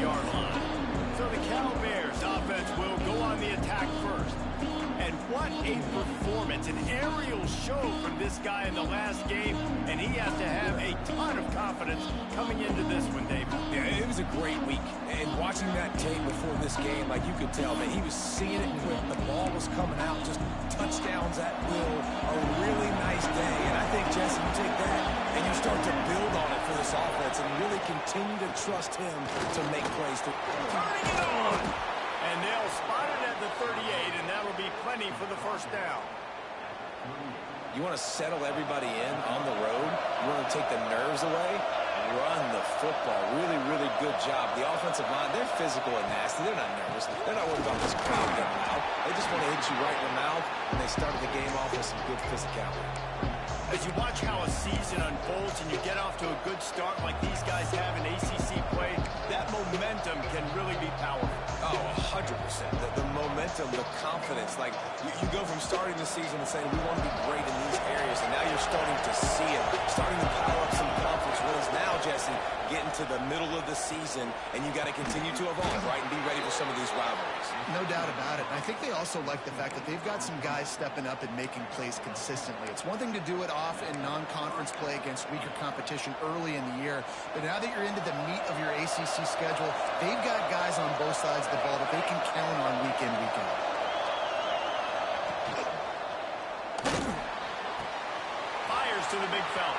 30-yard line. So the Cal Bears offense will go on the attack first. And what a performance, an aerial show from this guy in the last game, and he has to have a ton of confidence coming into this one, Dave. Yeah, it was a great week, and watching that tape before this game, like you could tell, man, he was seeing it when the ball was coming out, just touchdowns at will, a really nice day, and I think, Jesse, you take that and you start to build on it for this offense and really continue to trust him to make plays. Turning it on! And they'll spot it at the 38, and that'll be plenty for the first down. You want to settle everybody in on the road? You want to take the nerves away? Run the football. Really, really good job. The offensive line, they're physical and nasty. They're not nervous. They're not worried about this crowd getting loud. They just want to hit you right in the mouth, and they started the game off with some good physicality. As you watch how a season unfolds and you get off to a good start like these guys have in ACC play, that momentum can really be powerful. Oh, 100%. The momentum, the confidence. Like, you go from starting the season and saying, we want to be great in these areas, and now you're starting to see it, starting to pile up some confidence. Whereas now, Jesse, getting to the middle of the season, and you got to continue to evolve, right, and be ready for some of these rivalries. No doubt about it. And I think they also like the fact that they've got some guys stepping up and making plays consistently. It's one thing to do it off in non-conference play against weaker competition early in the year, but now that you're into the meat of your ACC schedule, they've got guys on both sides of the ball that they can count on week in, week out. Fires to the big fella.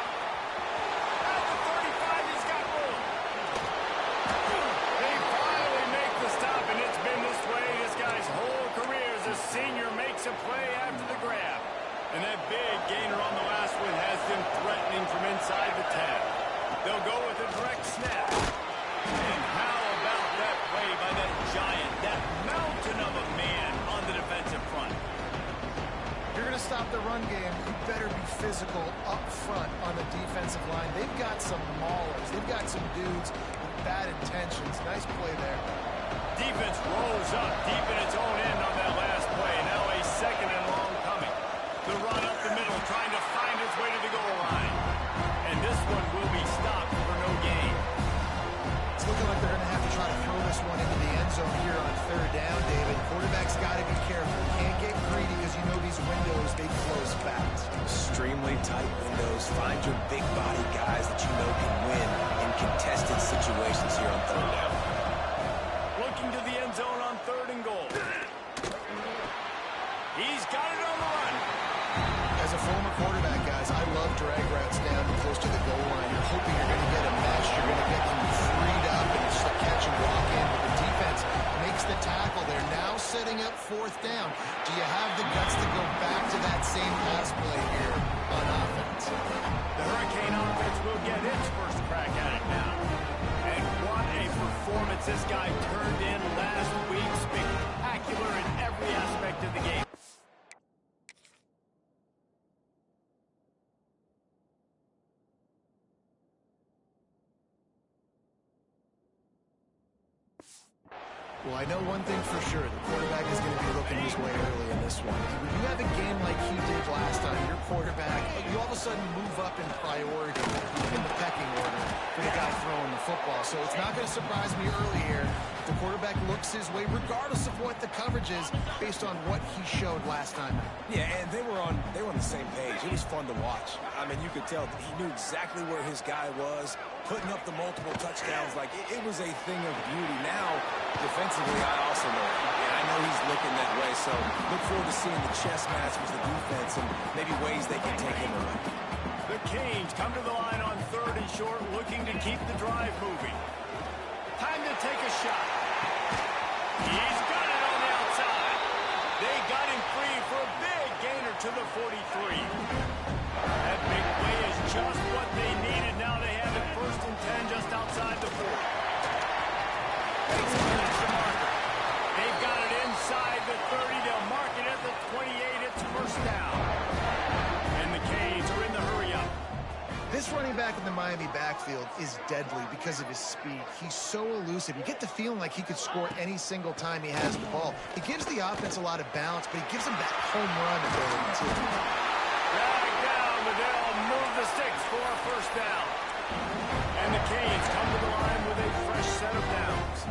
At the 35, he's got room. They finally make the stop, and it's been this way this guy's whole career as a senior makes a play after the grab. And that big gainer on the last one has them threatening from inside the 10. They'll go with a direct snap. And how about that play by that giant, that mountain of a man on the defensive front? If you're going to stop the run game, you better be physical up front on the defensive line. They've got some maulers. They've got some dudes with bad intentions. Nice play there. Defense rolls up deep in its own end on that last play. Now a second and long coming. The run up the middle, trying to find its way to the goal line. And this one will be stopped for no gain. It's looking like they're going to have to try to throw this one into the end zone here on third down, David. Quarterback's got to be careful. You can't get greedy because you know these windows, they close fast. Extremely tight windows. Find your big body guys that you know can win in contested situations here on third down. Looking to the end zone on third and goal. He's got it on the run. As a former quarterback, guys, I love drag routes down close to the goal line. You're hoping you're going to get a mesh. You're going to get them freed up and just a catch and walk in. But the defense makes the tackle. They're now setting up fourth down. Do you have the guts to go back to that same pass play here on offense? The Hurricane offense will get its first crack at it now. And what a performance this guy turned in last week. Spectacular in every aspect of the game. Well, I know one thing for sure. The quarterback is going to be looking his way early in this one. When you have a game like he did last time, your quarterback, you all of a sudden move up in priority in the pecking order for the guy throwing the football. So it's not going to surprise me early here. The quarterback looks his way, regardless of what the coverage is, based on what he showed last time. Yeah, and they were on the same page. It was fun to watch. I mean, you could tell that he knew exactly where his guy was, putting up the multiple touchdowns. Like, it was a thing of beauty. Now, defensively, I also know, and I know he's looking that way. So look forward to seeing the chess match with the defense and maybe ways they can take him away. The Canes come to the line on third and short, looking to keep the drive moving. Time to take a shot. He's got it on the outside. They got him free for a big gainer to the 43. That big play is just what they needed. Now they have it first and 10 just outside the 40. Takes a minute to marker. They've got it inside the 30. They'll mark it at the 28. It's first down. And the Canes are in the hurry up. This running back in the Miami backfield is deadly because of his speed. He's so elusive. You get the feeling like he could score any single time he has the ball. He gives the offense a lot of balance, but he gives them that home run ability too. Drag down, but they'll move the sticks for a first down. And the Canes come to the line with a fresh set of downs.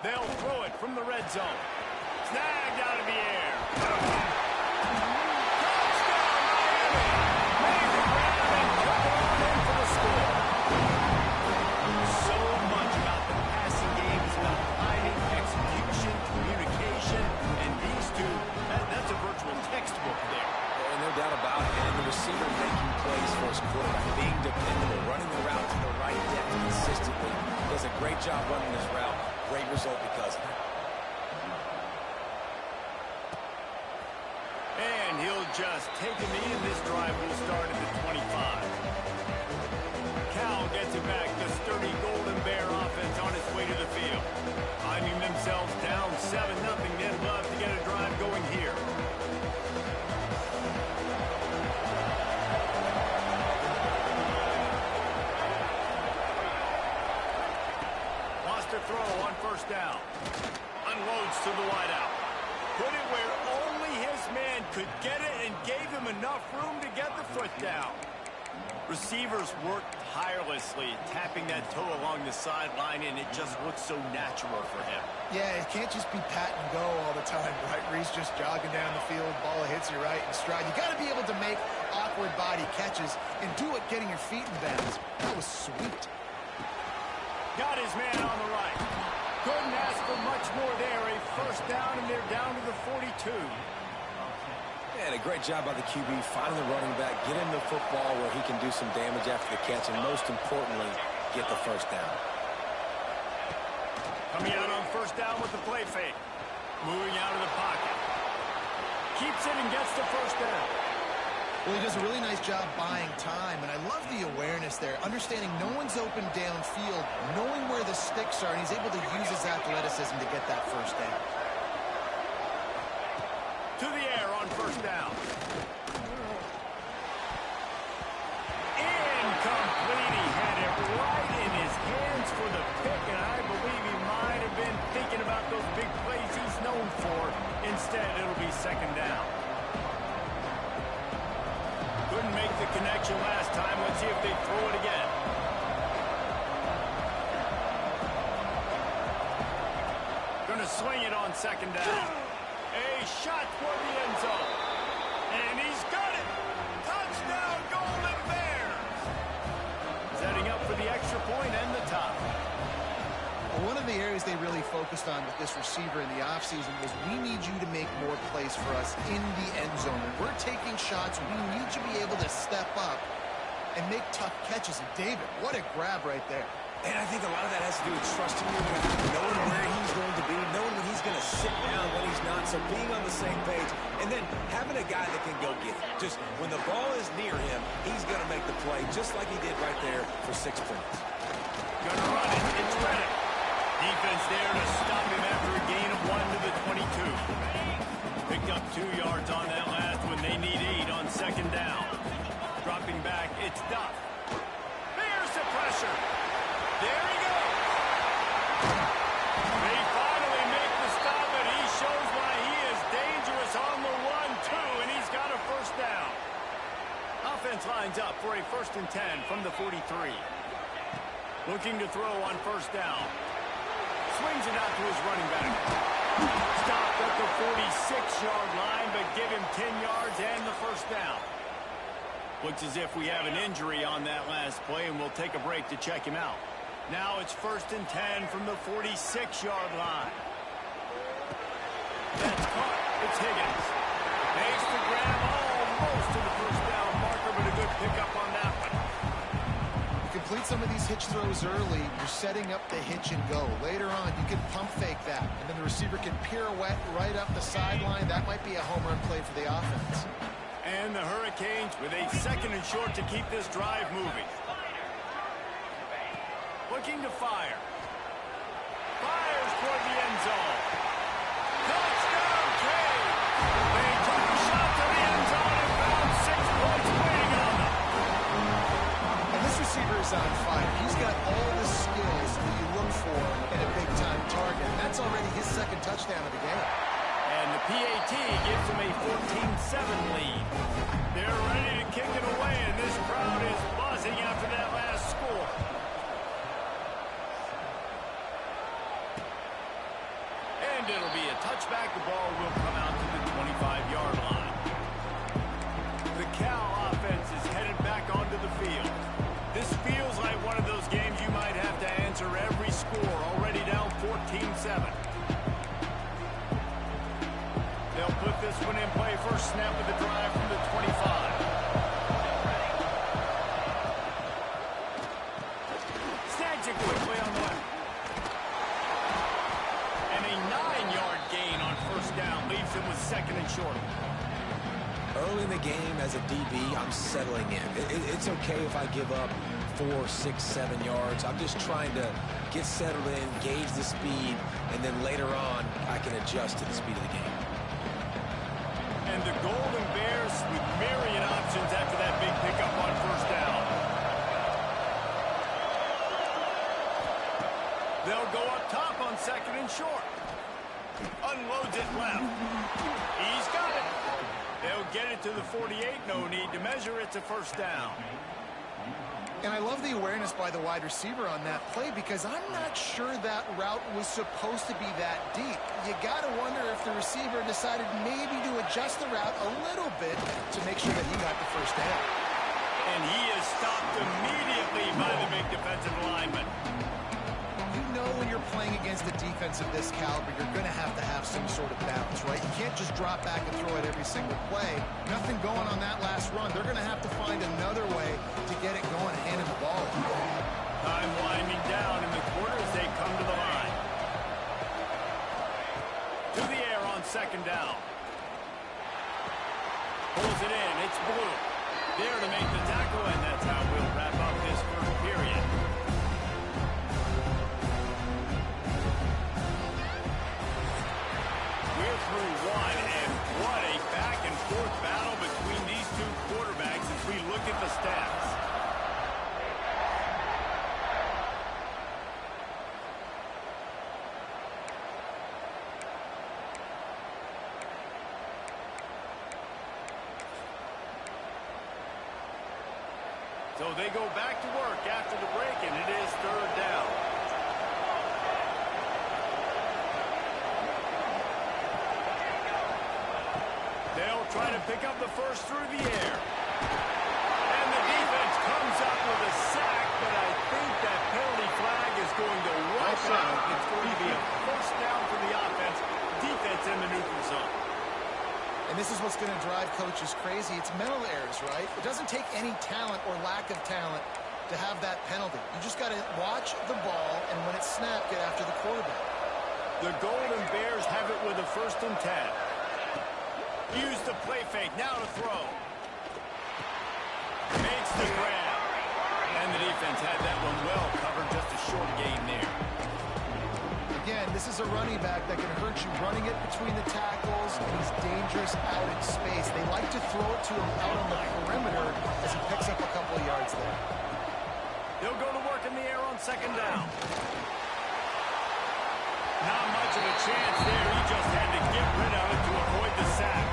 They'll throw it from the red zone. Snagged out of the air. Touchdown, Miami! Made the grab and took it on in for the score. So much about the passing game is about timing, execution, communication, and these two, that's a virtual textbook there. And no doubt about it. And the receiver making plays for his quarterback, being dependable, running the route to the right depth consistently. Does a great job running his route. Great result because of it. And he'll just take a knee, and this drive will start at the 25. Cal gets it back. The sturdy Golden Bear offense on its way to the field. Finding themselves down 7-0, they'd love to get a drive going here. To throw on first down. Unloads to the wideout. Put it where only his man could get it and gave him enough room to get the foot down. Receivers work tirelessly, tapping that toe along the sideline, and it just looks so natural for him. Yeah, it can't just be pat and go all the time, right? Reese just jogging down the field, ball hits you right in stride. You got to be able to make awkward body catches and do it getting your feet in bounds. That was sweet. Got his man on the right. Couldn't ask for much more there. A first down, and they're down to the 42. And a great job by the QB finding the running back, get him the football where he can do some damage after the catch, and most importantly, get the first down. Coming out on first down with the play fake. Moving out of the pocket. Keeps it and gets the first down. Well, he does a really nice job buying time, and I love the awareness there, understanding no one's open downfield, knowing where the sticks are, and he's able to use his athleticism to get that first down. To the air on first down. Incomplete. He had it right in his hands for the pick, and I believe he might have been thinking about those big plays he's known for. Instead, it'll be second down. Couldn't make the connection last time. Let's see if they throw it again. Gonna swing it on second down. A shot toward the end zone. And he's got it. Touchdown, Golden Bears. Setting up for the extra point and the tie. One of the areas they really focused on with this receiver in the offseason was we need you to make more plays for us in the end zone. When we're taking shots, we need you to be able to step up and make tough catches. And David, what a grab right there. And I think a lot of that has to do with trusting your guy, knowing where he's going to be, knowing when he's going to sit down, when he's not, so being on the same page, and then having a guy that can go get it. Just when the ball is near him, he's going to make the play, just like he did right there for 6 points. Gonna run it. It's ready. Defense there to stop him after a gain of 1 to the 22. Picked up 2 yards on that last one. They need 8 on second down. Dropping back, it's Duff. There's the pressure. There he goes. They finally make the stop, and he shows why he is dangerous on the 1-2, and he's got a first down. Offense lines up for a 1st and 10 from the 43. Looking to throw on first down. Swings it out to his running back. Stopped at the 46-yard line, but give him 10 yards and the first down. Looks as if we have an injury on that last play, and we'll take a break to check him out. Now it's 1st and 10 from the 46-yard line. That's caught. It's Higgins. Makes the grab almost to the first down marker, but a good pickup on that one. Complete some of these hitch throws early, you're setting up the hitch and go. Later on, you can pump fake that, and then the receiver can pirouette right up the sideline. That might be a home run play for the offense. And the Hurricanes with a 2nd and short to keep this drive moving. Looking to fire. Fires toward the end zone. Touchdown, Cade! They took a shot to the end zone and found 6 points waiting on them. This receiver is on fire. He's got all the skills that you look for in a big-time target. And that's already his 2nd touchdown of the game. And the PAT gives him a 14-7 lead. They're ready to kick it away, and this crowd is buzzing after that last score. snap of the drive from the 25. Snags it quickly on the left. And a 9-yard gain on first down leaves him with second and short. Early in the game as a DB, I'm settling in. It's okay if I give up 4, 6, 7 yards. I'm just trying to get settled in, gauge the speed, and then later on, I can adjust to the speed of the game. And the Golden Bears with myriad options after that big pickup on first down. They'll go up top on second and short. Unloads it left. He's got it. They'll get it to the 48. No need to measure. It's a first down. And I love the awareness by the wide receiver on that play because I'm not sure that route was supposed to be that deep. You got to wonder if the receiver decided maybe to adjust the route a little bit to make sure that he got the first down. And he is stopped immediately by the big defensive lineman. You know when you're playing against a defense of this caliber, you're going to have some sort of balance, right? You can't just drop back and throw it every single play. Nothing going on that last run. They're going to have to find another way to get it going and handing the ball. Time winding down in the quarter as they come to the line. To the air on second down. Pulls it in. It's Blue. There to make the tackle, and that's how we'll wrap up this first period. We're through one, and what a back-and-forth battle between these two quarterbacks as we look at the stats. So they go back to work after the break, and it is third down. They'll try to pick up the first through the air. And the defense comes up with a sack, but I think that penalty flag is going to wipe out. It's going to be a first down for the offense. Defense in the neutral zone. And this is what's going to drive coaches crazy. It's mental errors, right? It doesn't take any talent or lack of talent to have that penalty. You just got to watch the ball, and when it's snapped, get after the quarterback. The Golden Bears have it with a 1st and 10. Use the play fake. Now to throw. Makes the grab. And the defense had that one well covered. Just a short gain there. Again, this is a running back that can hurt you running it between the tackles, and he's dangerous out in space. They like to throw it to him out on the perimeter as he picks up a couple of yards there. They'll go to work in the air on second down. Not much of a chance there. He just had to get rid of it to avoid the sack.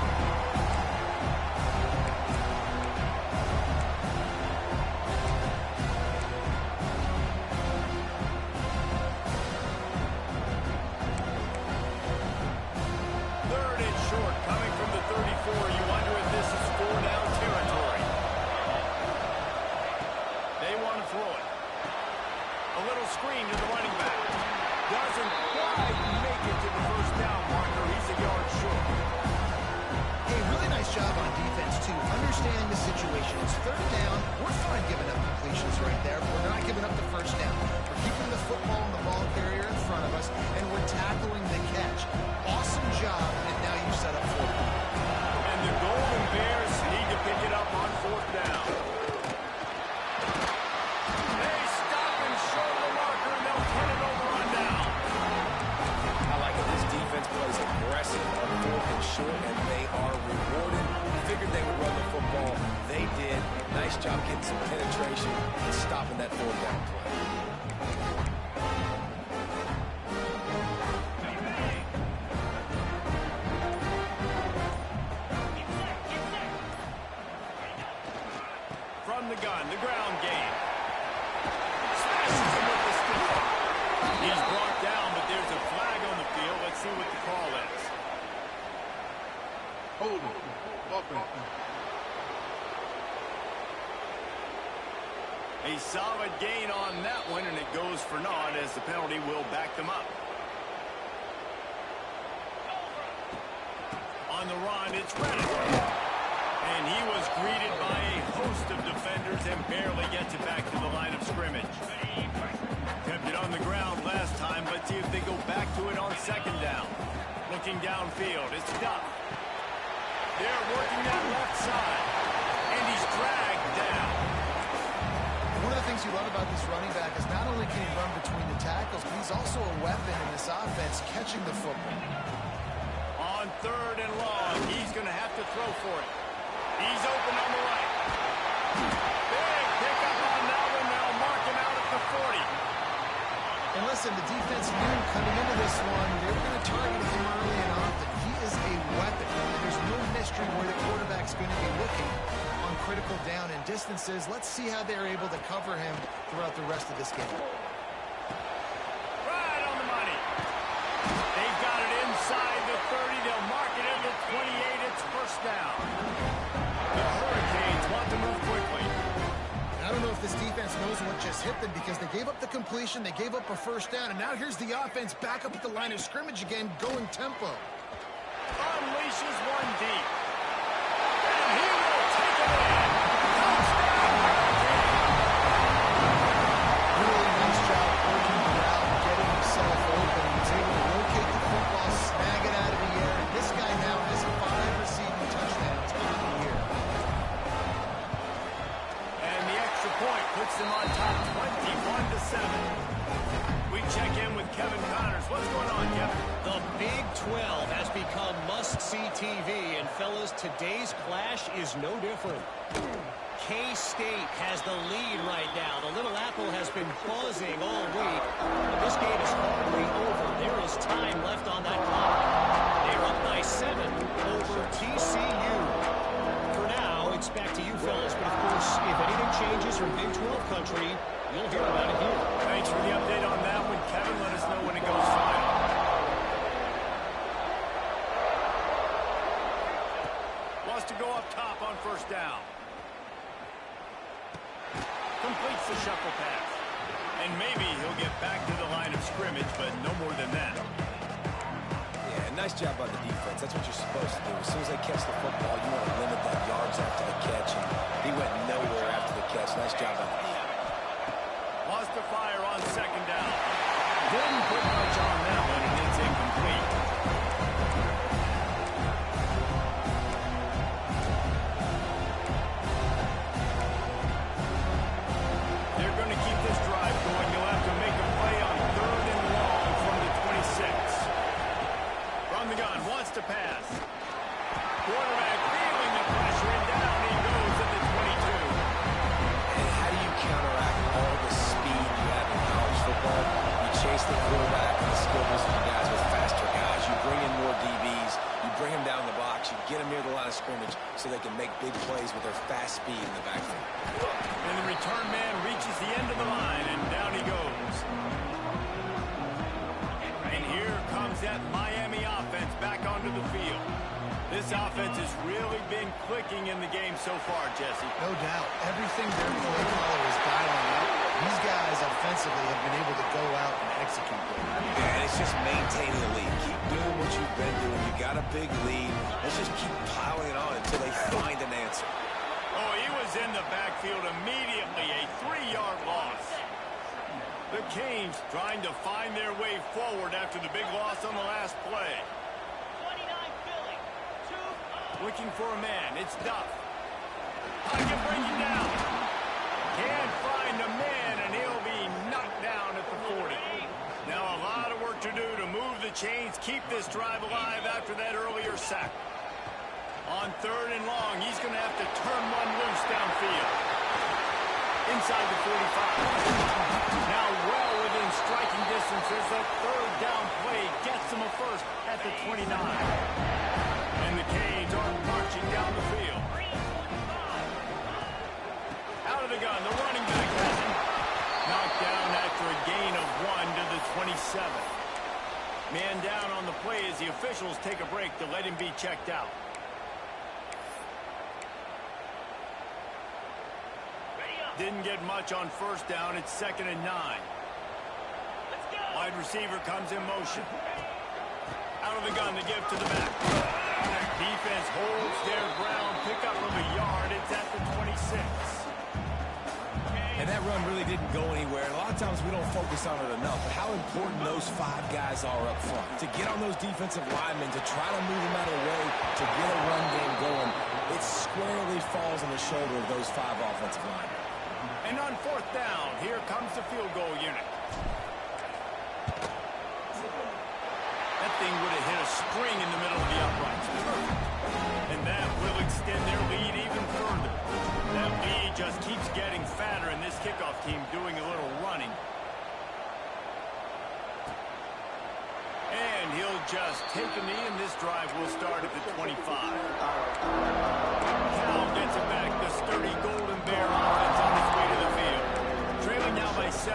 Screen to the running back. Doesn't quite make it to the first down marker. He's a yard short. Hey, really nice job on defense, too. Understanding the situation. It's third down. We're fine giving up completions right there. We're not giving up the first down. We're keeping the football and the ball carrier in front of us, and we're tackling the catch. Awesome job, and now you set up fourth down. And the Golden Bears need to pick it up on fourth down. Plays aggressive on 4th and short, and they are rewarded. Figured they would run the football. They did. Nice job getting some penetration and stopping that 4th down play. From the gun, the ground game. Smashes him with the stick. He's brought down, but there's a flag on the field. Let's see what the call is. Holding. Welcome. A solid gain on that one, and it goes for naught as the penalty will back them up. On the run. It's Reddick. And he was greeted by a host of defenders and barely gets it back to the line of scrimmage. Tempted on the ground last time. Let's see if they go back to it on second down. Looking downfield. It's Duff. They're working that left side. And he's dragged down. One of the things you love about this running back is not only can he run between the tackles, but he's also a weapon in this offense catching the football. On third and long, he's going to have to throw for it. He's open on the right. Big pickup on that one. They'll mark him out at the 40. And listen, the defense knew coming into this one, they were going to target him early and often. He is a weapon. And there's no mystery where the quarterback's going to be looking on critical down and distances. Let's see how they're able to cover him throughout the rest of this game. Right on the money. They've got it inside the 30. They'll mark it at the 28. It's first down. The Hurricanes want to move quickly. I don't know if this defense knows what just hit them because they gave up the completion, they gave up a first down, and now here's the offense back up at the line of scrimmage again, going tempo. Unleashes one deep. And he will take it in. Touchdown, Hurricanes. Really nice job working the route, getting himself open. He was able to locate the football, snag it out of the air, and this guy now has 5 receiving touchdowns on the year. Point puts them on top 21-7. We check in with Kevin Connors. What's going on, Kevin? The Big 12 has become must-see TV, and fellas, today's clash is no different. K-State has the lead right now. The Little Apple has been buzzing all week. But this game is hardly over. There is time left on that clock. They're up by 7 over TCU. It's back to you, fellas, but of course, if anything changes from Big 12 country, you'll hear about it here. Thanks for the update on that one, Kevin. Let us know when it goes final. Wants to go up top on first down. Completes the shuffle pass. And maybe he'll get back to the line of scrimmage, but no more than that. Nice job by the defense. That's what you're supposed to do. As soon as they catch the football, you want to limit that yards after the catch. And he went nowhere after the catch. Nice job by the defense. Lost to fire on second down. Didn't put much on that one, and it's incomplete. They're going to keep this drive going. They'll have to make a play on third and long from the 26. On the gun, wants to pass. Quarterback feeling the pressure, and down he goes at the 22. And how do you counteract all the speed you have in college football? You chase the quarterback and the skill position guys with faster guys. You bring in more DBs. You bring them down the box. You get them near the line of scrimmage so they can make big plays with their fast speed in the backfield. And the return man reaches the end of the line, and down he goes. And here comes that Miami offense back onto the field. This offense has really been clicking in the game so far, Jesse. No doubt. Everything their play caller is dialing up. These guys offensively have been able to go out and execute. Yeah, and it's just maintaining the lead. Keep doing what you've been doing. You got a big lead. Let's just keep piling it on until they find an answer. Oh, he was in the backfield immediately. A 3-yard loss. The Canes trying to find their way forward after the big loss on the last play. 29 Philly. 2 Looking for a man. It's Duff. Pocket breaking down. Can't find a man, and he'll be knocked down at the 40. Now a lot of work to do to move the chains, keep this drive alive after that earlier sack. On third and long, he's going to have to turn one loose downfield. Inside the 45. Now well within striking distance. There's that third down play. Gets him a first at the 29. And the Canes are marching down the field. Out of the gun. The running back has him. Knocked down after a gain of 1 to the 27. Man down on the play as the officials take a break to let him be checked out. Didn't get much on first down. It's 2nd and 9. Wide receiver comes in motion. Out of the gun, the give to the back. Defense holds their ground, pick up from a yard. It's at the 26. And that run really didn't go anywhere. And a lot of times we don't focus on it enough, but how important those 5 guys are up front. To get on those defensive linemen, to try to move them out of the way, to get a run game going, it squarely falls on the shoulder of those 5 offensive linemen. And on 4th down, here comes the field goal unit. That thing would have hit a string in the middle of the uprights. And that will extend their lead even further. That lead just keeps getting fatter, and this kickoff team doing a little running. And he'll just take a knee, and this drive will start at the 25. Cal gets it back. The sturdy Golden Bear offense on its way to the field. Trailing now by 17,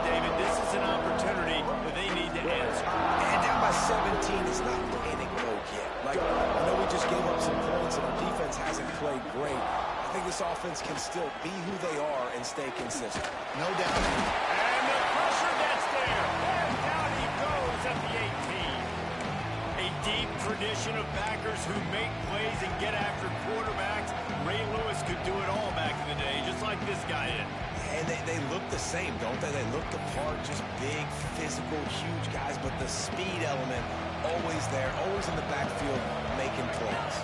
David. This is an opportunity that they need to answer. And down by 17, it's not panic mode yet. Like, I know we just gave up some points, and our defense hasn't played great. I think this offense can still be who they are and stay consistent. No doubt. And the pressure gets there. And down he goes at the 18. A deep tradition of backers who make plays and get after quarterbacks. Ray Lewis could do it all back in the day, just like this guy did. And they look the same, don't they? They look the part, just big, physical, huge guys, but the speed element always there, always in the backfield making plays.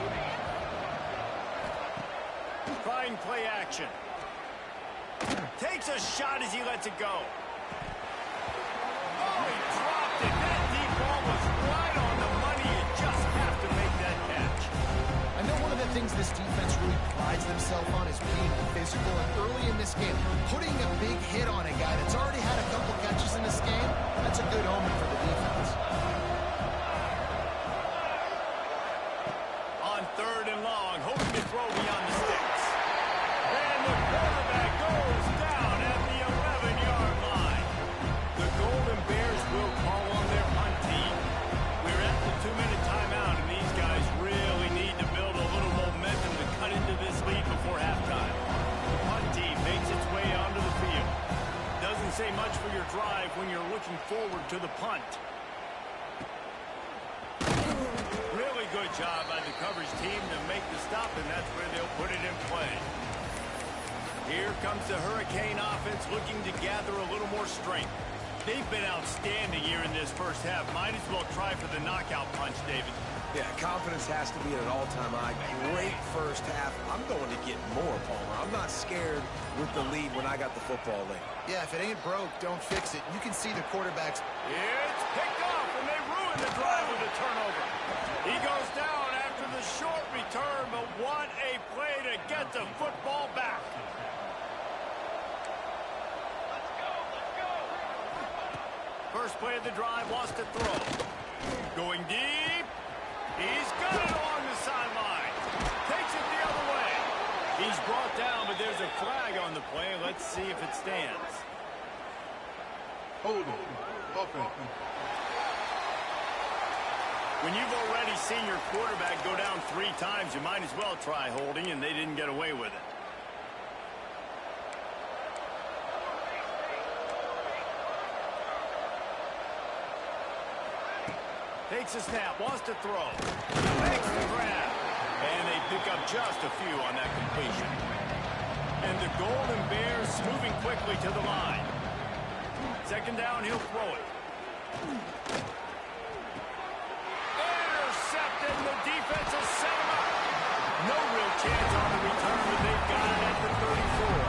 Trying play action. Takes a shot as he lets it go. Oh, he dropped it. That deep ball was right on the money. You just have to make that catch. I know one of the things this defense really prides themselves on is being physical. And early in this game, putting a big hit on a guy that's already had a couple catches in this game, that's a good omen for the defense. On 3rd and long, hoping to throw beyond the sticks. And the quarterback goes down at the 11-yard line. The Golden Bears will call on their punt team. We're at the 2-minute timeout, and these guys really need to build a little momentum to cut into this lead before halftime. The punt team makes its way onto the field. Doesn't say much for your drive when you're looking forward to the punt. Really good job by the coverage team to make the stop, and that's where they'll put it in play. Here comes the Hurricane offense looking to gather a little more strength. They've been outstanding here in this first half. Might as well try for the knockout punch, David. Yeah, confidence has to be at an all-time high. Great first half. I'm going to get more, Palmer. I'm not scared with the lead when I got the football late. Yeah, if it ain't broke, don't fix it. You can see the quarterbacks. It's picked off, and they ruin the drive with a turnover. He goes down after the short return, but what a play to get the football back. First play of the drive, wants to throw. Going deep. He's got it along the sideline. Takes it the other way. He's brought down, but there's a flag on the play. Let's see if it stands. Hold on. Offense. When you've already seen your quarterback go down 3 times, you might as well try holding, and they didn't get away with it. Takes a snap, wants to throw. Makes the grab. And they pick up just a few on that completion. And the Golden Bears moving quickly to the line. 2nd down, he'll throw it. Intercepted, the defense has set him up. No real chance on the return, but they've got it at the 34.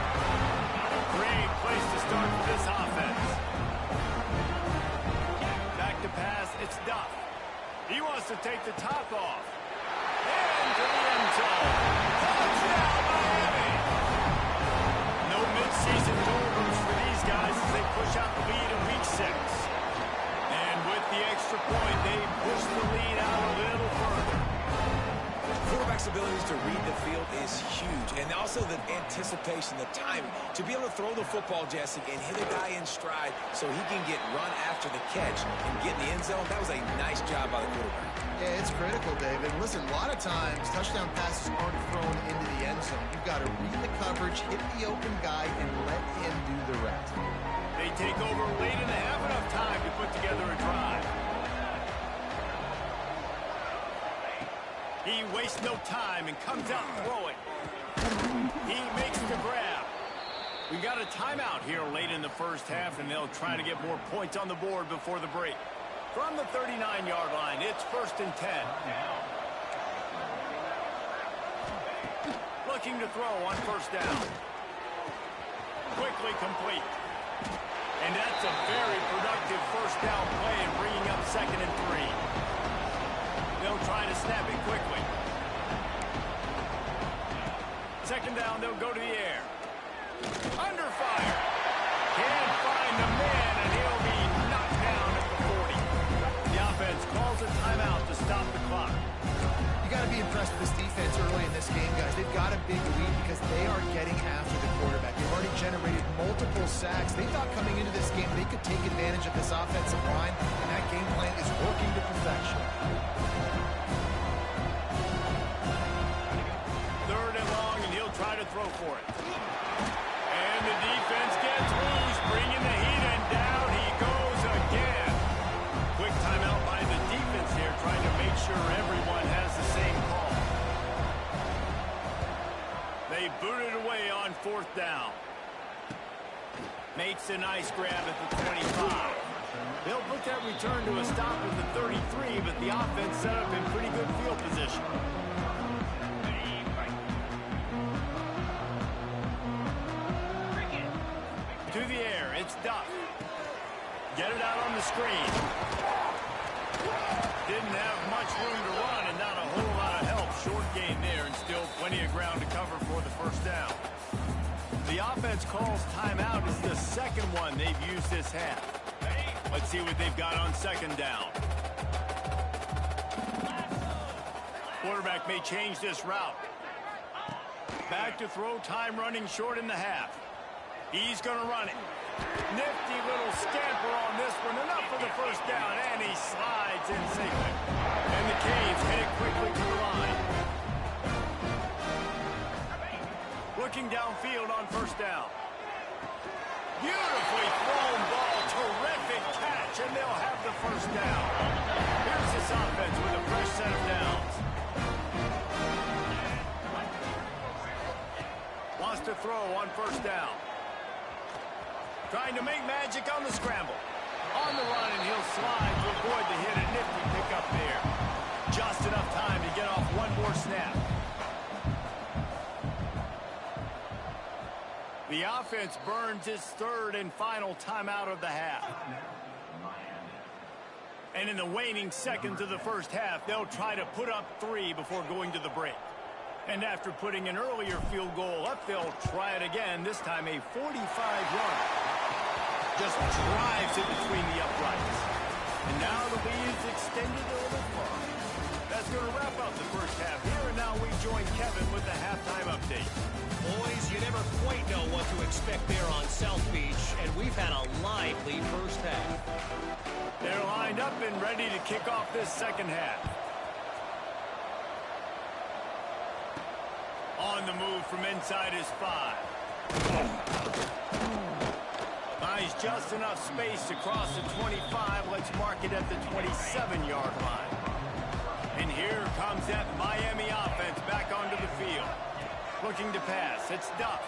Great place to start for this offense. Back to pass, it's Duff. He wants to take the top off. And to the end zone. Touchdown, Miami! No midseason doldrums for these guys as they push out the lead in Week 6. And with the extra point, they push the lead out a little further. Quarterback's abilities to read the field is huge. And also the anticipation, the timing. To be able to throw the football, Jesse, and hit a guy in stride so he can get run after the catch and get in the end zone, that was a nice job by the quarterback. Yeah, it's critical, David. Listen, a lot of times, touchdown passes aren't thrown into the end zone. You've got to read the coverage, hit the open guy, and let him do the rest. They take over late and have enough time to put together a drive. He wastes no time and comes out throwing. He makes the grab. We got a timeout here late in the first half, and they'll try to get more points on the board before the break. From the 39-yard line, it's 1st and 10. Looking to throw on 1st down. Quickly complete. And that's a very productive 1st down play and bringing up 2nd and 3. They'll try to snap it quickly. 2nd down, they'll go to the air. Under fire. Can't find the man, and he'll be knocked down at the 40. The offense calls a timeout to stop the clock. You got to be impressed with this defense early in this game, guys. They've got a big lead because they are getting after the quarterback. They've already generated multiple sacks. They thought coming into this game they could take advantage of this offensive line, and that game plan is working to perfection. 3rd and long, and he'll try to throw for it. And the defense gets loose, bringing the heat, and down he goes again. Quick timeout by the defense here, trying to make sure everyone has the same call. They boot it away on 4th down. Makes a nice grab at the 25. They'll put that return to a stop at the 33, but the offense set up in pretty good field position. To the air, it's Duff. Get it out on the screen. Didn't have much room to run and not a whole lot of help. Short gain there and still plenty of ground to cover for the 1st down. The offense calls timeout as the 2nd one they've used this half. Let's see what they've got on 2nd down. Quarterback may change this route. Back to throw, time running short in the half. He's going to run it. Nifty little scamper on this one. Enough for the 1st down, and he slides in safely. And the Canes hit it quickly to the line. Looking downfield on 1st down. Beautifully thrown ball. Terrific catch, and they'll have the 1st down. Here's this offense with a fresh set of downs. Wants to throw on 1st down. Trying to make magic on the scramble. On the run, and he'll slide to avoid the hit. A nifty pickup there. Just enough time to get off one more snap. The offense burns its 3rd and final timeout of the half. And in the waning seconds of the 1st half, they'll try to put up 3 before going to the break. And after putting an earlier field goal up, they'll try it again, this time a 45-yarder. Just drives it between the uprights. And now the lead's extended a little further. That's going to wrap up the 1st half here, and now we join Kevin with the halftime update. Boys, you never quite know what to expect there on South Beach, and we've had a lively 1st half. They're lined up and ready to kick off this 2nd half. On the move from inside his 5. Buys just enough space to cross the 25. Let's mark it at the 27-yard line. And here comes that Miami offense back onto the field. Looking to pass. It's Duff.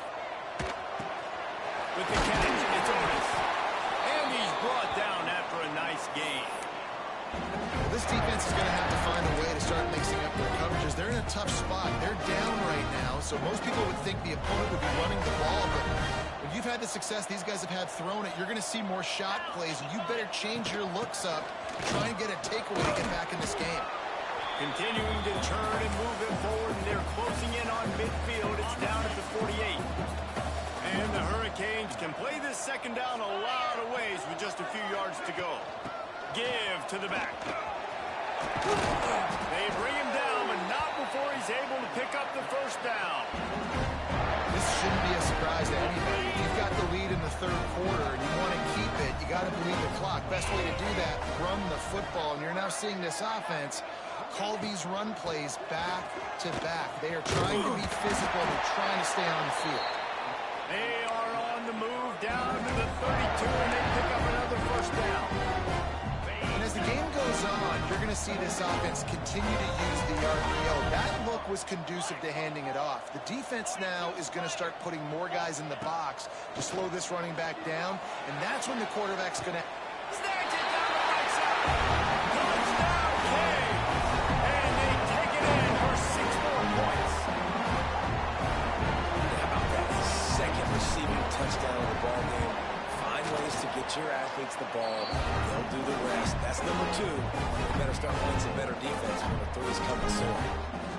With the catch, it's Otis. And he's brought down after a nice gain. Well, this defense is going to have to find a way to start mixing up their coverages. They're in a tough spot. They're down right now, so most people would think the opponent would be running the ball, but when you've had the success these guys have had throwing it, you're going to see more shot plays. You better change your looks up, try and get a takeaway to get back in this game. Continuing to turn and move him forward, and they're closing in on midfield. It's down at the 48. And the Hurricanes can play this 2nd down a lot of ways with just a few yards to go. Give to the back. They bring him down, but not before he's able to pick up the 1st down. This shouldn't be a surprise to anybody. You've got the lead in the 3rd quarter, and you want to keep it. You got to bleed the clock. Best way to do that, run the football. And you're now seeing this offense call these run plays back to back. They are trying to be physical. They're trying to stay on the field. They are on the move down to the 32, and they pick up another 1st down. And as the game goes on, you're going to see this offense continue to use the RPO. That look was conducive to handing it off. The defense now is going to start putting more guys in the box to slow this running back down, and that's when the quarterback's going to... Snatch it down the right side. Touchdown, King. And they take it in for 6 more points. How about that second receiving touchdown of the ball game? Find ways to get your athletes the ball. They'll do the rest. That's number 2. They better start playing some better defense when the 3's coming soon.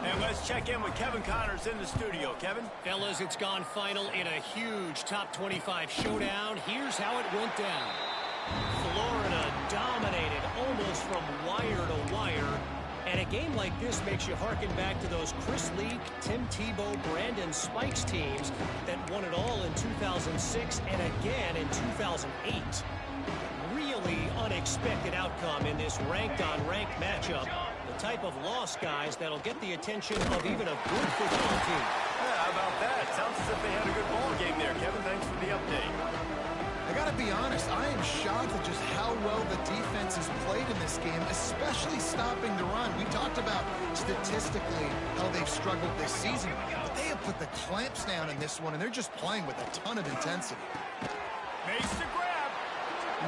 And let's check in with Kevin Connors in the studio. Kevin? Fellas, it's gone final in a huge top 25 showdown. Here's how it went down. Florida dominated almost from wire to wire. And a game like this makes you harken back to those Chris Leak, Tim Tebow, Brandon Spikes teams that won it all in 2006 and again in 2008. Really unexpected outcome in this ranked-on-ranked matchup. The type of loss, guys, that'll get the attention of even a good football team. Yeah, how about that? Sounds as if they had a good ball game there, Kevin. Thanks for the update. I got to be honest, I am shocked at just how well the defense has played in this game, especially stopping the run. We talked about statistically how they've struggled this season, but they have put the clamps down in this one, and they're just playing with a ton of intensity. Makes the grab.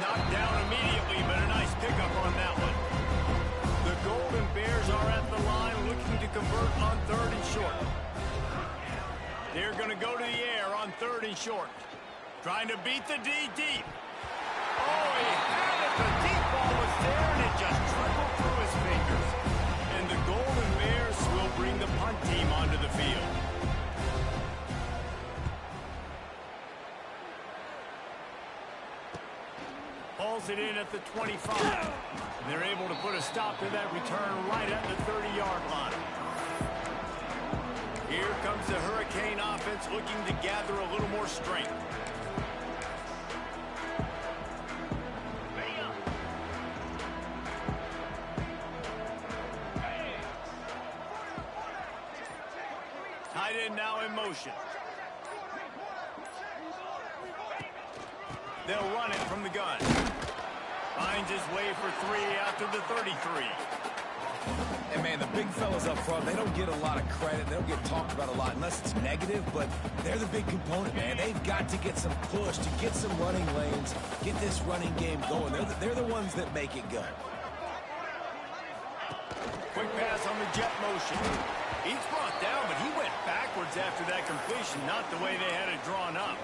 Knocked down immediately, but a nice pickup on that one. The Golden Bears are at the line looking to convert on 3rd and short. They're going to go to the air on 3rd and short. Trying to beat the D deep. Oh, he had it. The deep ball was there, and it just trickled through his fingers. And the Golden Bears will bring the punt team onto the field. Hauls it in at the 25. And they're able to put a stop to that return right at the 30-yard line. Here comes the Hurricane offense looking to gather a little more strength. Tight end now in motion. They'll run it from the gun. Finds his way for 3 after the 33. And, man, the big fellas up front, they don't get a lot of credit. They don't get talked about a lot unless it's negative, but they're the big component, man. They've got to get some push, to get some running lanes, get this running game going. They're the ones that make it go. Quick pass on the jet motion. He's brought down, but he went backwards after that completion, not the way they had it drawn up.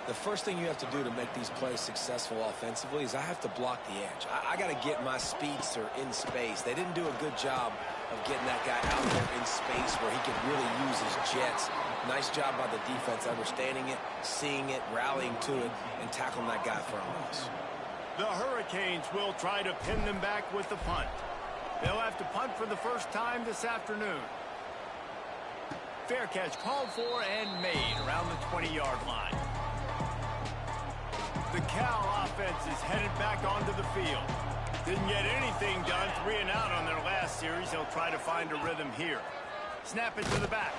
The first thing you have to do to make these plays successful offensively is I have to block the edge. I got to get my speedster in space. They didn't do a good job of getting that guy out there in space where he could really use his jets. Nice job by the defense understanding it, seeing it, rallying to it, and tackling that guy for a loss. The Hurricanes will try to pin them back with the punt. They'll have to punt for the first time this afternoon. Fair catch called for and made around the 20-yard line. The Cal offense is headed back onto the field. Didn't get anything done, 3 and out on their last series. They'll try to find a rhythm here. Snap it to the back.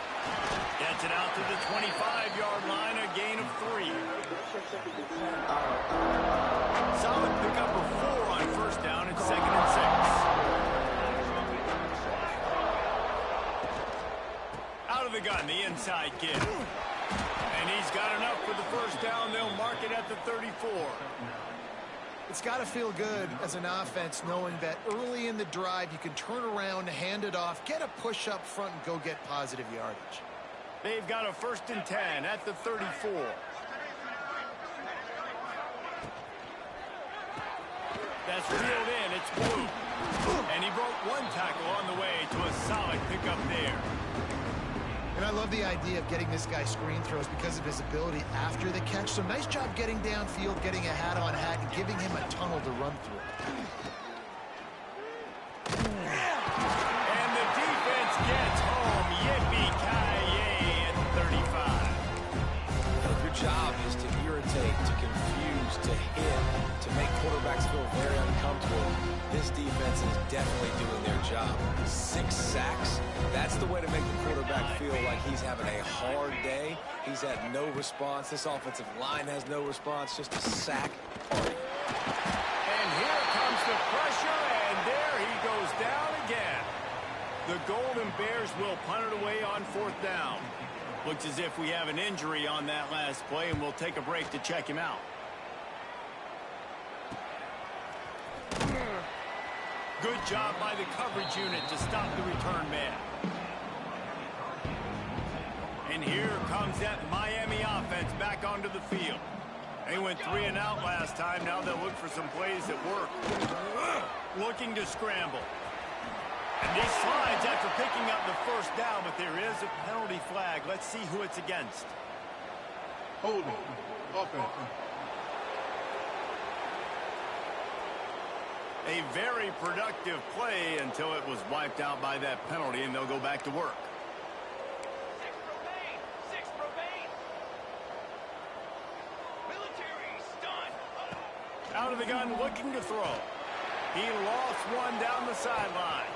Gets it out to the 25-yard line, a gain of 3. Solid pickup of 4 on 1st down and 2nd and 6. Out of the gun, the inside kid. And he's got enough for the 1st down. They'll mark it at the 34. It's got to feel good as an offense knowing that early in the drive you can turn around, hand it off, get a push up front, and go get positive yardage. They've got a 1st and 10 at the 34. That's reeled in. It's Blue. And he broke 1 tackle on the way to a solid pickup there. And I love the idea of getting this guy screen throws because of his ability after the catch. So nice job getting downfield, getting a hat-on-hat, and giving him a tunnel to run through. And the defense gets home. Yippee-ki-yay at the 35. Your job is to irritate, to confuse, to hit, to make quarterbacks feel very uncomfortable. This defense is definitely doing their job. 6 sacks. That's the way to make the quarterback feel like he's having a hard day. He's had no response. This offensive line has no response. Just a sack party. And here comes the pressure, and there he goes down again. The Golden Bears will punt it away on 4th down. Looks as if we have an injury on that last play, and we'll take a break to check him out. Good job by the coverage unit to stop the return man. And here comes that Miami offense back onto the field. They went 3 and out last time. Now they'll look for some plays that work. Looking to scramble. And he slides after picking up the 1st down, but there is a penalty flag. Let's see who it's against. Hold on. Offense. A very productive play until it was wiped out by that penalty, and they'll go back to work. 6 remain. Military stun. Out of the gun, looking to throw. He lost one down the sideline.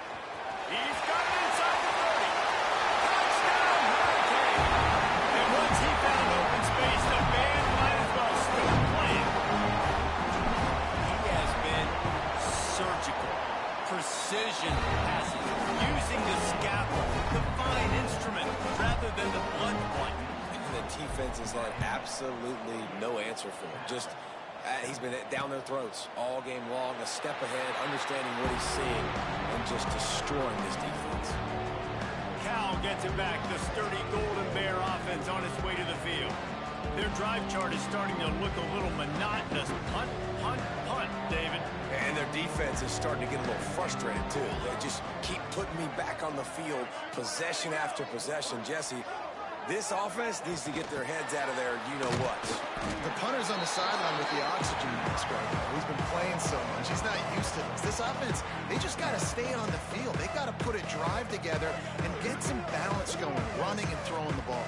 He's got it inside the 30. Touchdown, Hurricane. And once he found open space, the band might as well start playing. He has been surgical, precision passes, using the scalpel, the fine instrument, rather than the blunt one. And the defense has had absolutely no answer for him. Just he's been down their throats all game long, a step ahead, understanding what he's seeing, and just destroying this defense. Cal gets it back. The sturdy Golden Bear offense on its way to the field. Their drive chart is starting to look a little monotonous. Punt, punt, punt, David. And their defense is starting to get a little frustrated, too. They just keep putting me back on the field, possession after possession. Jesse, this offense needs to get their heads out of there, you-know-what. The punter's on the sideline with the oxygen mask right now. He's been playing so much. He's not used to this. This offense, they just got to stay on the field. They got to put a drive together and get some balance going, running and throwing the ball.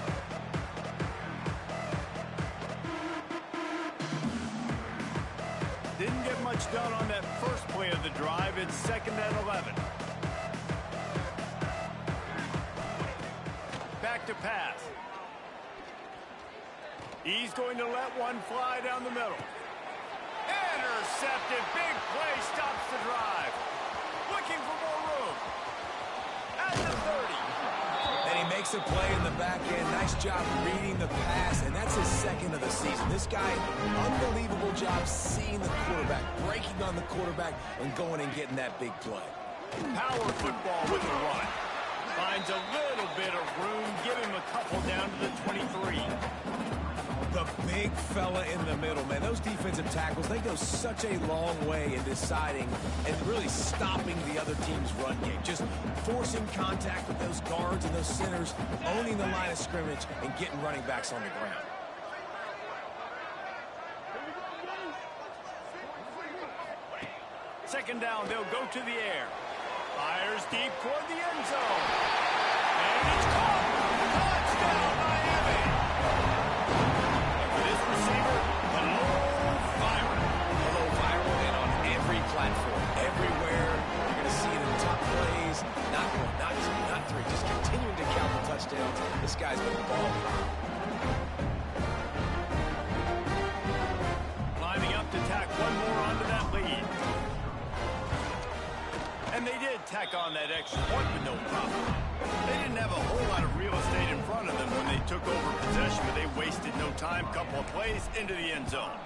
Didn't get much done on that first play of the drive. It's 2nd and 11. Back to pass. He's going to let one fly down the middle. Intercepted. Big play stops the drive. Looking for more room. At the 30. And he makes a play in the back end. Nice job reading the pass, and that's his 2nd of the season. This guy, unbelievable job seeing the quarterback, breaking on the quarterback, and going and getting that big play. Power football with a run. Finds a little bit of room. Give him a couple down to the 23. The big fella in the middle, man. Those defensive tackles, they go such a long way in deciding and really stopping the other team's run game. Just forcing contact with those guards and those centers, owning the line of scrimmage, and getting running backs on the ground. Second down, they'll go to the air. Fires deep toward the end zone. And it's caught. Touchdown, Miami. And for this receiver, hello, viral. Hello, viral, and on every platform, everywhere. You're going to see it in top plays. Not one, not two, not three. Just continuing to count the touchdowns. This guy's been balling. Lining up to tack one more onto that lead. And they did tack on that extra point with no problem. They didn't have a whole lot of real estate in front of them when they took over possession, but they wasted no time. Couple of plays into the end zone.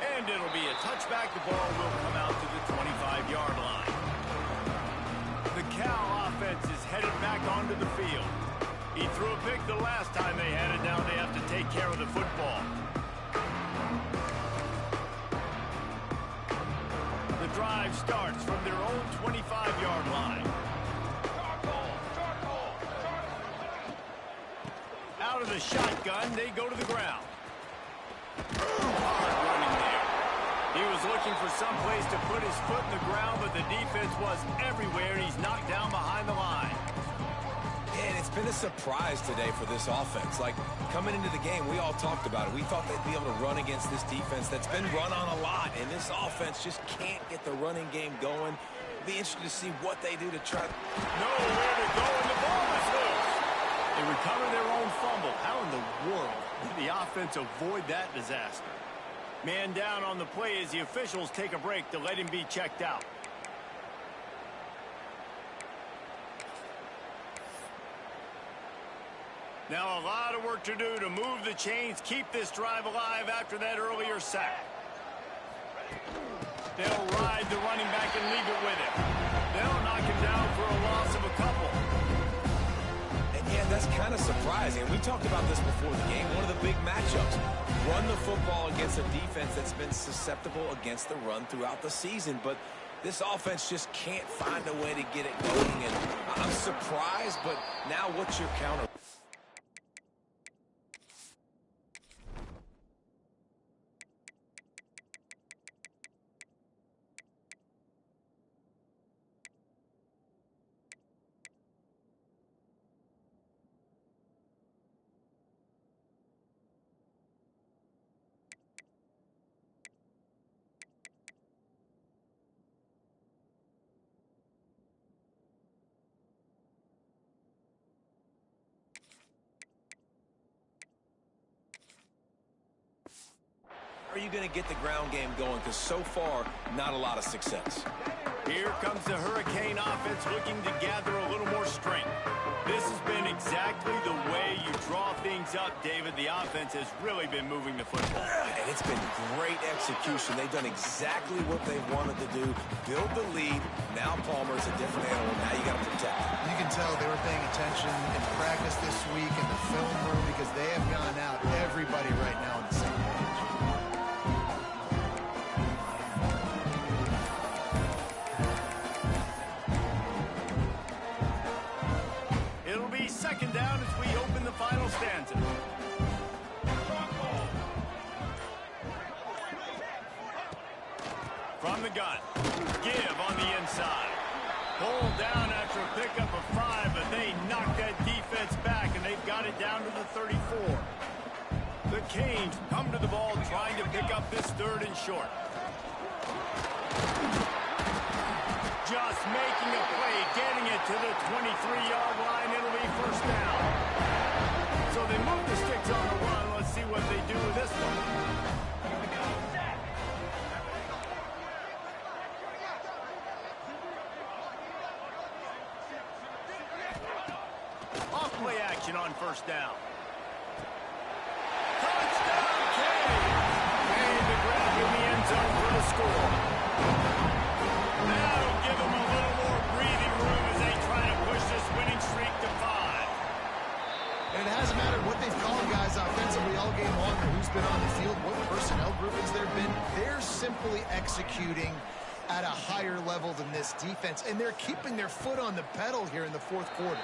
And it'll be a touchback. The ball will come out to the 25-yard line. The Cal offense is headed back onto the field. He threw a pick the last time they had it. Now they have to take care of the football. The drive starts from their own 25-yard line. Out of the shotgun, they go to the ground. Hard running there. He was looking for some place to put his foot in the ground, but the defense was everywhere. He's knocked down behind the line. And it's been a surprise today for this offense. Like, coming into the game, we all talked about it. We thought they'd be able to run against this defense that's been run on a lot, and this offense just can't get the running game going. Be interested to see what they do to try. Nowhere to go, and the ball is loose. They recover their own fumble. How in the world did the offense avoid that disaster? Man down on the play as the officials take a break to let him be checked out. Now a lot of work to do to move the chains, keep this drive alive after that earlier sack. They'll ride the running back and leave it with him. They'll knock him down for a loss of a couple. And yeah, that's kind of surprising. We talked about this before the game. One of the big matchups. Run the football against a defense that's been susceptible against the run throughout the season. But this offense just can't find a way to get it going. And I'm surprised, but now what's your counter? Are you going to get the ground game going? Because so far, not a lot of success. Here comes the Hurricane offense looking to gather a little more strength. This has been exactly the way you draw things up, David. The offense has really been moving the football. And it's been great execution. They've done exactly what they wanted to do. Build the lead. Now Palmer's a different animal. Now you got to protect him. You can tell they were paying attention in practice this week in the film room because they have gone out everybody right now on the same page. Second down as we open the final stanza. From the gun. Give on the inside. Pulled down after a pickup of 5, but they knocked that defense back, and they've got it down to the 34. The Canes come to the ball trying to pick up this third and short. Just making a play, getting it to the 23-yard line. It'll be first down. So they move the sticks on the run. Let's see what they do with this one. Off play action on first down. Touchdown, Canes! And the grab in the end zone for the score. That'll give them a little more breathing room as they try to push this winning streak to 5. And it hasn't mattered what they've called guys offensively all game long or who's been on the field, what personnel groupings there have been. They're simply executing at a higher level than this defense, and they're keeping their foot on the pedal here in the fourth quarter.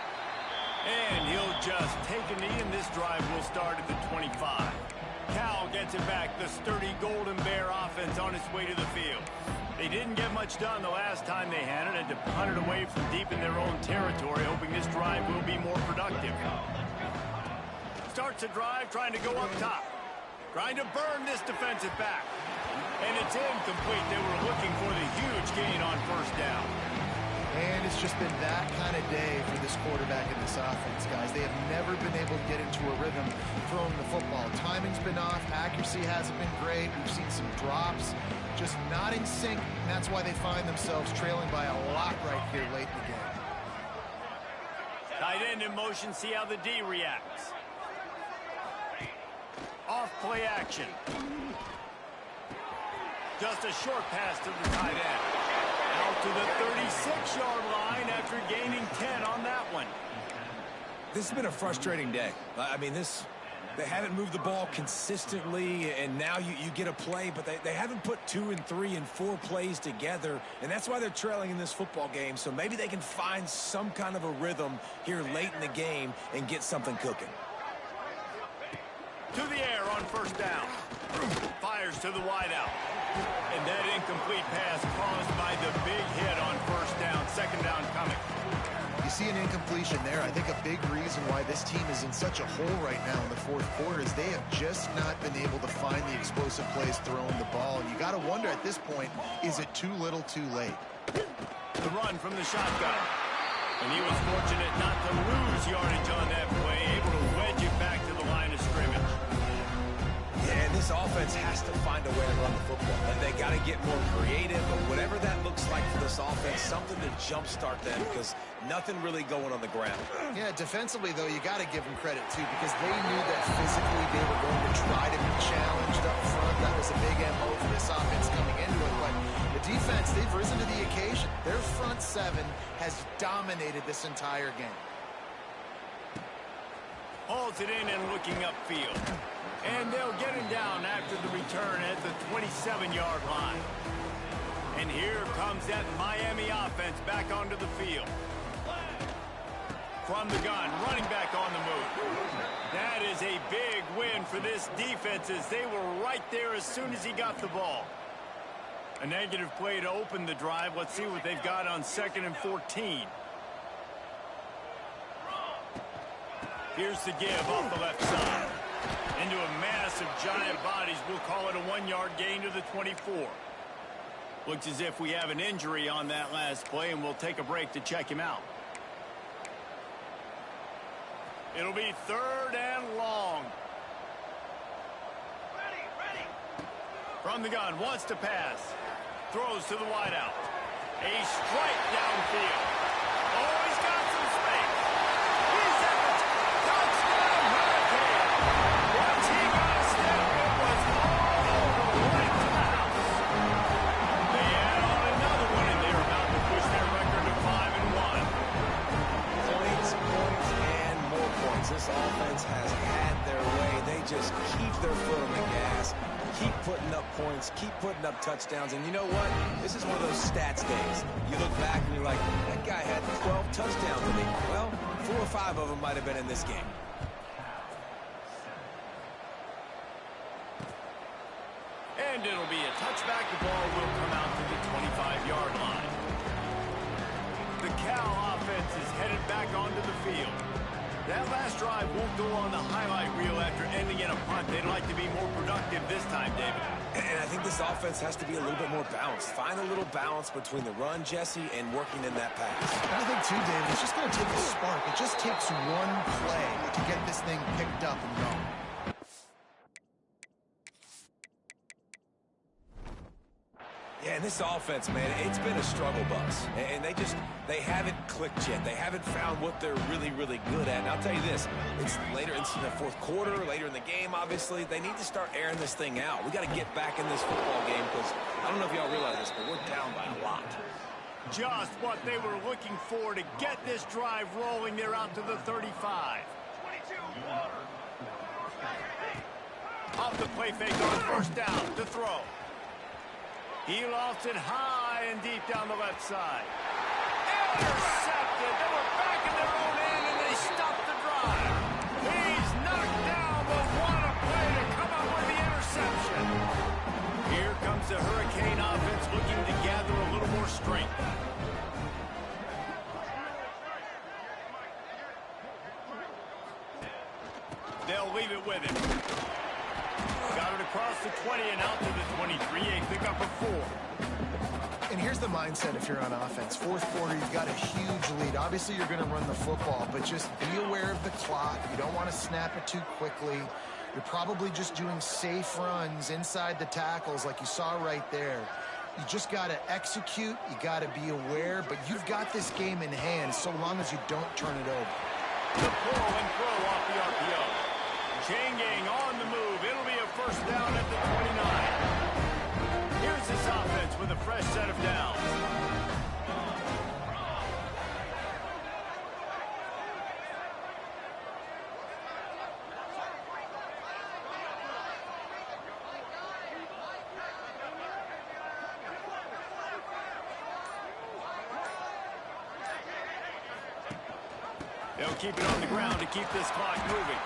And he'll just take a knee, and this drive will start at the 25. Cal gets it back, the sturdy Golden Bear offense on its way to the field. They didn't get much done the last time they had it, and to punt it away from deep in their own territory, hoping this drive will be more productive. Starts a drive trying to go up top. Trying to burn this defensive back. And it's incomplete. They were looking for the huge gain on first down. And it's just been that kind of day for this quarterback and this offense, guys. They have never been able to get into a rhythm throwing the football. Timing's been off. Accuracy hasn't been great. We've seen some drops. Just not in sync, and that's why they find themselves trailing by a lot right here late in the game. Tight end in motion, see how the D reacts. Off play action. Just a short pass to the tight end. Out to the 36-yard line after gaining 10 on that one. This has been a frustrating day. I mean, they haven't moved the ball consistently, and now you get a play, but they haven't put 2 and 3 and 4 plays together, and that's why they're trailing in this football game. So maybe they can find some kind of a rhythm here late in the game and get something cooking. To the air on first down. Fires to the wideout. And that incomplete pass caused by the big hit on first down. Second down coming. You see an incompletion there. I think a big reason why this team is in such a hole right now in the fourth quarter is they have just not been able to find the explosive plays throwing the ball. And you got to wonder at this point, is it too little too late? The run from the shotgun. And he was fortunate not to lose yardage on that play, able to wedge it back to the line of scrimmage. Yeah, and this offense offense has to find a way to run the football. And they got to get more creative, but whatever that looks like for this offense, something to jumpstart them because nothing really going on the ground. Yeah, defensively, though, you got to give them credit, too, because they knew that physically they were going to try to be challenged up front. That was a big MO for this offense coming into it. But the defense, they've risen to the occasion. Their front seven has dominated this entire game. Holds it in and looking upfield. And they'll get him down after the return at the 27-yard line. And here comes that Miami offense back onto the field. From the gun, running back on the move. That is a big win for this defense as they were right there as soon as he got the ball. A negative play to open the drive. Let's see what they've got on 2nd and 14. Here's the give off the left side. Into a mass of giant bodies. We'll call it a 1-yard gain to the 24. Looks as if we have an injury on that last play, and we'll take a break to check him out. It'll be 3rd and long. Ready. From the gun, wants to pass. Throws to the wideout. A strike downfield. Oh, he's got some space. He's at the touchdown Hurricane. Once he got a step, it was all over right to the house. They add on another one, and they're about to push their record to 5-1. Points, and more points. This offense has had their way. They just keep their foot on the gas, keep putting up points, keep putting up touchdowns. And you know what? This is one of those stats days. You look back and you're like, that guy had 12 touchdowns in it. Well, 4 or 5 of them might have been in this game. And it'll be a touchback. The ball will come out to the 25-yard line. The Cal offense is headed back onto the field. That last drive won't go on the highlight reel after ending in a punt. They'd like to be more productive this time, David. And I think this offense has to be a little bit more balanced. Find a little balance between the run, Jesse, and working in that pass. And I think, too, David, it's just going to take a spark. It just takes one play to get this thing picked up and going. Yeah, and this offense, man, it's been a struggle bus. And they haven't clicked yet. They haven't found what they're really, really good at. And I'll tell you this, it's later in the 4th quarter, later in the game, obviously. They need to start airing this thing out. We got to get back in this football game because I don't know if y'all realize this, but we're down by a lot. Just what they were looking for to get this drive rolling. They're out to the 35. 22, water. Off the play fake on 1st down to throw. He lofts it high and deep down the left side. Intercepted. They were back in their own end, and they stopped the drive. He's knocked down, but what a play to come up with the interception. Here comes the Hurricane offense looking to gather a little more strength. They'll leave it with him. Got it across the 20 and out to the 23. A pickup of 4. And here's the mindset if you're on offense. 4th quarter, you've got a huge lead. Obviously, you're going to run the football, but just be aware of the clock. You don't want to snap it too quickly. You're probably just doing safe runs inside the tackles like you saw right there. You just got to execute. You got to be aware, but you've got this game in hand so long as you don't turn it over. The pull and throw off the RPO. Chain gang on the move. It'll be a 1st down at the 29. Here's this offense with a fresh set of downs. They'll keep it on the ground to keep this clock moving.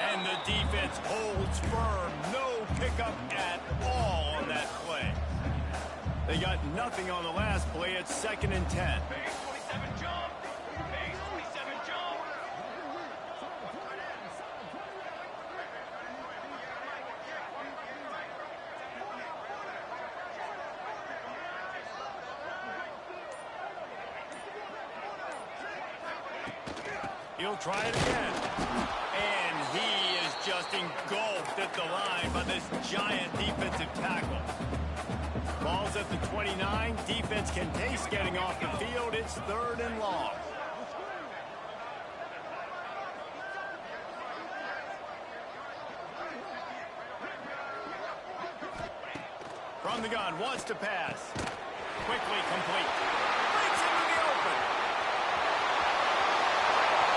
And the defense holds firm. No pickup at all on that play. They got nothing on the last play. It's 2nd and 10. Base 27 jump. Base 27 jump. He'll try it again. And he is just engulfed at the line by this giant defensive tackle. Ball's at the 29. Defense can taste getting off the field. It's 3rd and long. From the gun, wants to pass. Quickly complete. Breaks into the open.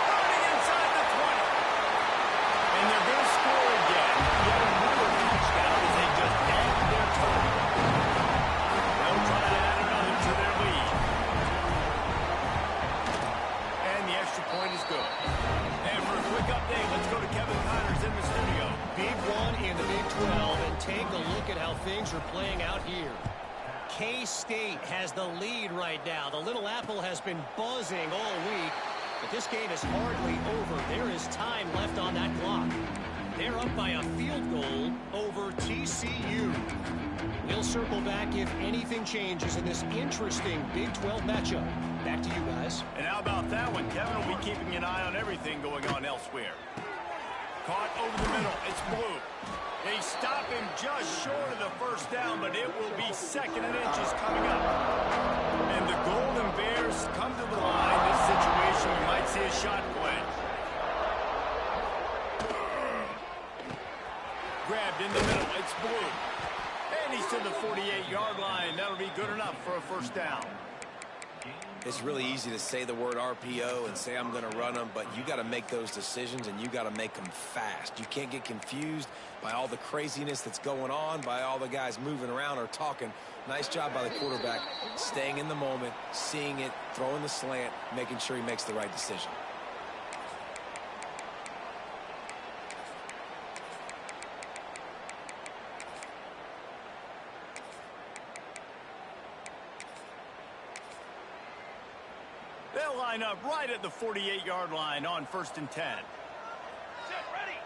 Running inside the 20. And they're going to score again. Yet another touchdown as they just add their total. They'll try to add another to their lead. And the extra point is good. And for a quick update, let's go to Kevin Connors in the studio. Big one in the Big 12, and take a look at how things are playing out here. K-State has the lead right now. The Little Apple has been buzzing all week, but this game is hardly over. There is time left on that clock. They're up by a field goal over TCU. We'll circle back if anything changes in this interesting Big 12 matchup. Back to you guys. And how about that one? Kevin will be keeping an eye on everything going on elsewhere. Caught over the middle. It's Blue. They stop him just short of the first down, but it will be 2nd and inches coming up. And the Golden Bears come to the line. This situation, we might see a shot play. Grabbed in the middle. It's Blue. And he's to the 48-yard line. That'll be good enough for a first down. It's really easy to say the word RPO and say I'm going to run them, but you got to make those decisions and you got to make them fast. You can't get confused by all the craziness that's going on, by all the guys moving around or talking. Nice job by the quarterback, staying in the moment, seeing it, throwing the slant, making sure he makes the right decision. They'll line up right at the 48-yard line on 1st and 10. Set, ready.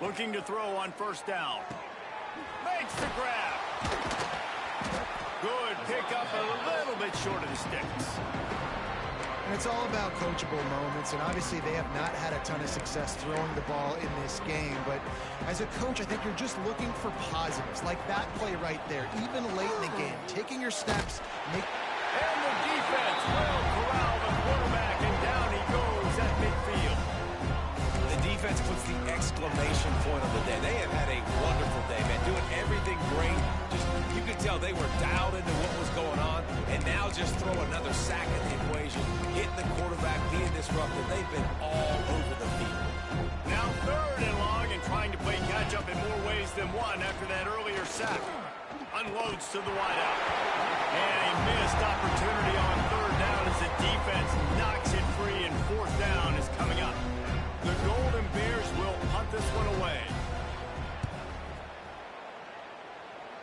Looking to throw on 1st down. Makes the grab. Good pickup, a little bit short of the sticks. And it's all about coachable moments, and obviously they have not had a ton of success throwing the ball in this game, but as a coach, I think you're just looking for positives, like that play right there, even late in the game, taking your steps. And the defense will corral the quarterback, and down he goes at midfield. The defense puts the exclamation point on the day. They have had a wonderful day, man, doing everything great. Just, you could tell they were dialed into what was going on, and now just throw another sack in the equation, hitting the quarterback, being disruptive. They've been all over the field. Now 3rd and long, and trying to play catch-up in more ways than one after that earlier sack. Unloads to the wideout. And a missed opportunity on 3rd down as the defense knocks it free, and 4th down is coming up. The Golden Bears will punt this one away.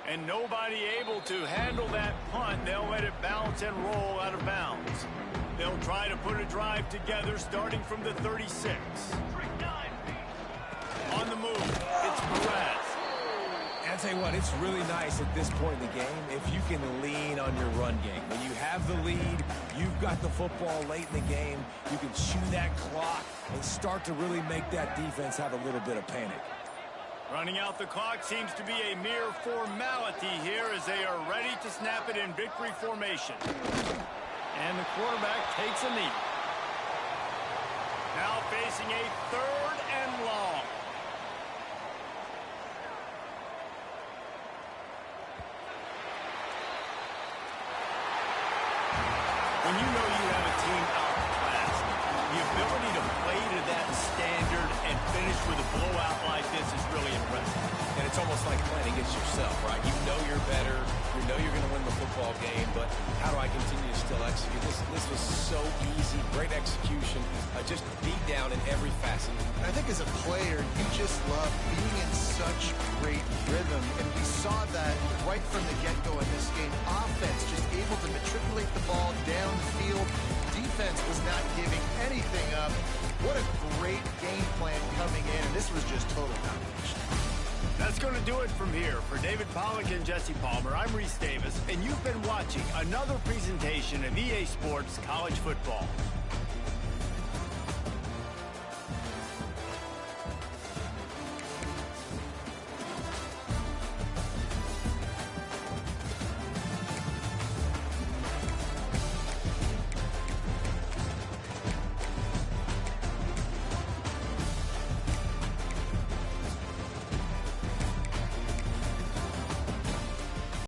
And nobody able to handle that punt. They'll let it bounce and roll out of bounds. They'll try to put a drive together starting from the 36. On the move, it's Perez. And I'll tell you what, it's really nice at this point in the game if you can lean on your run game. When you have the lead, you've got the football late in the game, you can chew that clock and start to really make that defense have a little bit of panic. Running out the clock seems to be a mere formality here as they are ready to snap it in victory formation. And the quarterback takes a knee. Now facing a 3rd and long. When you know you have a team outclassed, the ability to play to that standard and finish with a blowout like this is really impressive. And it's almost like playing against yourself, right? You know you're better. You know you're going to win the football game, but how do I continue to still execute? This was so easy. Great execution. Just beat down in every facet. I think as a player, you just love being in such great rhythm, and we saw that right from the get-go in this game. Offense just able to matriculate the ball downfield. Defense was not giving anything up. What a great game plan coming in, and this was just total domination. That's going to do it from here. For David Pollack and Jesse Palmer, I'm Reese Davis, and you've been watching another presentation of EA Sports College Football.